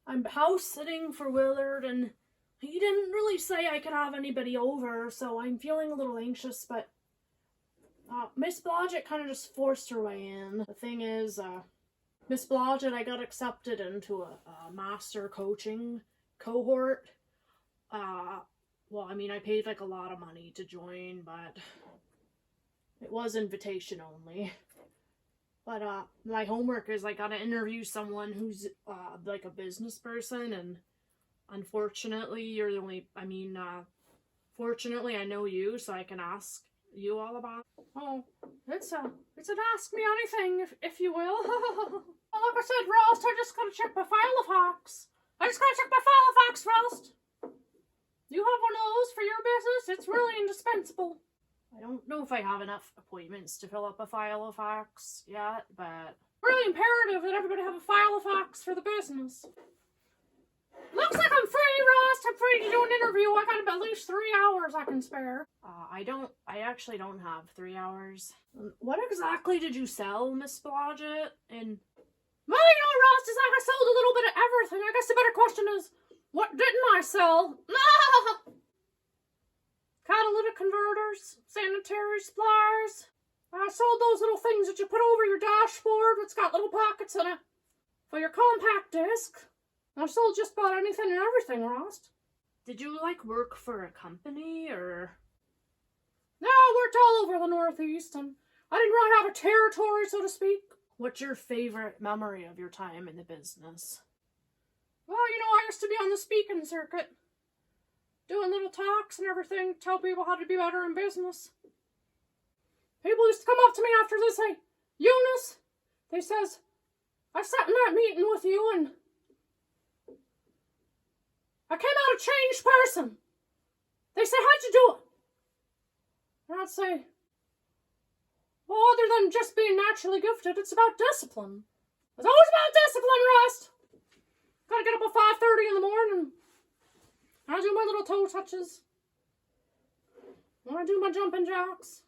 I'm house sitting for Willard, and he didn't really say I could have anybody over, so I'm feeling a little anxious, but Miss Blodgett kind of just forced her way in. The thing is, Miss Blodgett, I got accepted into a master coaching cohort. Well, I mean, I paid like a lot of money to join, but it was invitation only. But my homework is I gotta interview someone who's like a business person, and unfortunately you're the only, fortunately I know you, so I can ask you all about it. Oh, it's an ask me anything, if you will. Well, like I said, Rost, I just gotta check my file of hacks. Rost. You have one of those for your business? It's really indispensable. I don't know if I have enough appointments to fill up a file of facts yet, but really imperative that everybody have a file of facts for the business. Looks like I'm free, Rost. I'm free to do an interview. I got at least 3 hours I can spare. I actually don't have 3 hours. What exactly did you sell, Miss Blodgett? And well, Rost, it's like I sold a little bit of everything. I guess the better question is, what didn't I sell? Catalytic converters, sanitary supplies. I sold those little things that you put over your dashboard. It's got little pockets in it for your compact disc. I sold just about anything and everything, Rost. Did you, work for a company, or? No, I worked all over the Northeast, and I didn't really have a territory, so to speak. What's your favorite memory of your time in the business? Well, I used to be on the speaking circuit, doing little talks and everything, tell people how to be better in business. People used to come up to me after they say, Eunice, they says, I sat in that meeting with you and I came out a changed person. They say, how'd you do it? And I'd say, well, other than just being naturally gifted, it's about discipline. It's always about discipline, Rost. Gotta get up at 5:30 in the morning. I do my little toe touches. I do my jumping jacks.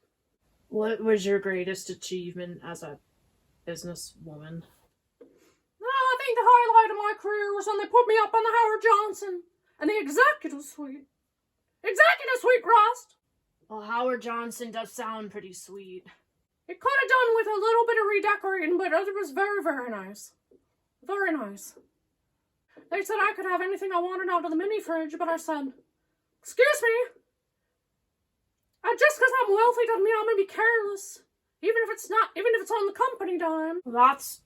What was your greatest achievement as a businesswoman? I think the highlight of my career was when they put me up on the Howard Johnson and the executive suite. Executive suite, Rost! Well, Howard Johnson does sound pretty sweet. It could have done with a little bit of redecorating, but it was very, very nice. Very nice. They said I could have anything I wanted out of the mini fridge, but I said, excuse me, just because I'm wealthy doesn't mean I'm going to be careless. Even if it's on the company dime.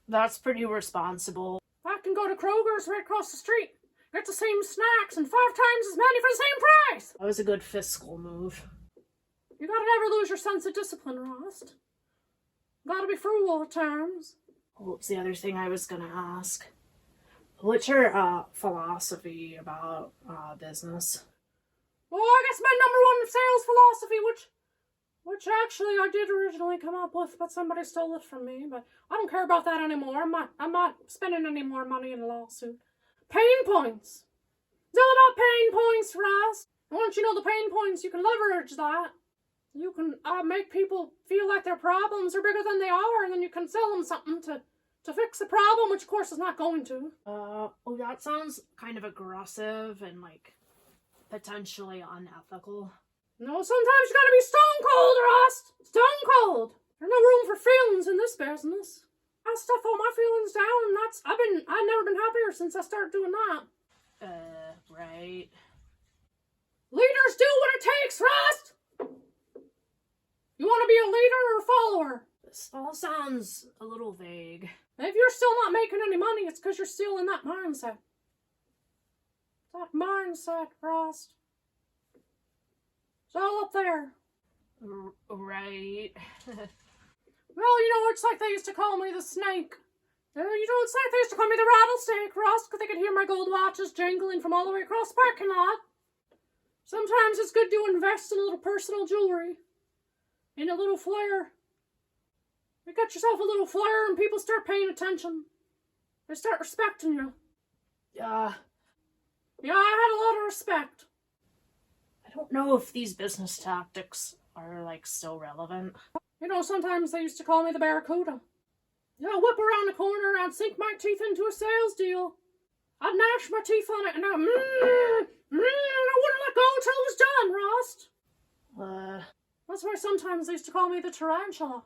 That's pretty responsible. I can go to Kroger's right across the street, get the same snacks and 5 times as many for the same price. That was a good fiscal move. You gotta never lose your sense of discipline, Rost. Gotta be frugal at times. What was the other thing I was gonna ask? What's your philosophy about business? Well, I guess my number 1 sales philosophy, which actually I did originally come up with, but somebody stole it from me. But I don't care about that anymore. I'm not spending any more money in a lawsuit. Pain points. It's all about pain points, Ross. And once you know the pain points, you can leverage that. You can make people feel like their problems are bigger than they are, and then you can sell them something to fix the problem, which of course is not going to. That sounds kind of aggressive and potentially unethical. No, sometimes you gotta be stone cold, Rost. Stone cold. There's no room for feelings in this business. I stuff all my feelings down, and I've never been happier since I started doing that. Right. Leaders do what it takes, Rost. You want to be a leader or a follower? This all sounds a little vague. If you're still not making any money, it's because you're still in that mindset. That mindset, Rost. It's all up there. Right. Well, it's like they used to call me the snake. It's like they used to call me the rattlesnake, Rost, because they could hear my gold watches jangling from all the way across the parking lot. Sometimes it's good to invest in a little personal jewelry. In a little flair. You get yourself a little flair and people start paying attention. They start respecting you. Yeah, I had a lot of respect. I don't know if these business tactics are, still relevant. Sometimes they used to call me the Barracuda. Whip around the corner and I'd sink my teeth into a sales deal. I'd gnash my teeth on it and I wouldn't let go till it was done, Rost. That's why sometimes they used to call me the tarantula.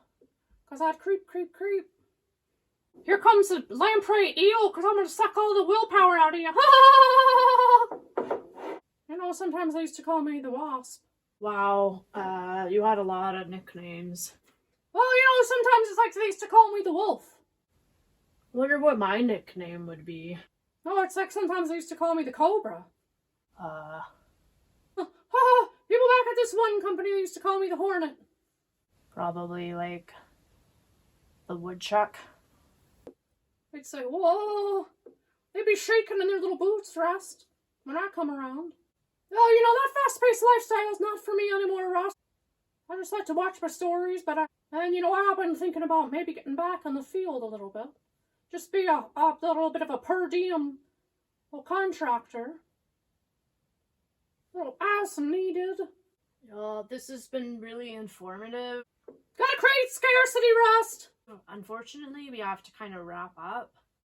Because I'd creep, creep, creep. Here comes the lamprey eel, because I'm going to suck all the willpower out of you. You know, sometimes they used to call me the wasp. Wow, you had a lot of nicknames. Well, you know, sometimes it's like they used to call me the wolf. Wonder what my nickname would be. No, it's like sometimes they used to call me the cobra. People back at this one company, they used to call me the hornet. Probably, like, the woodchuck. They'd say, whoa. They'd be shaking in their little boots, Rust, when I come around. Oh, you know, that fast-paced lifestyle is not for me anymore, Rust. I just like to watch my stories, and you know, I've been thinking about maybe getting back on the field a little bit. Just be a little bit of a per diem contractor. A little ass needed. This has been really informative. Gotta create scarcity, Rust! Unfortunately, we have to kind of wrap up.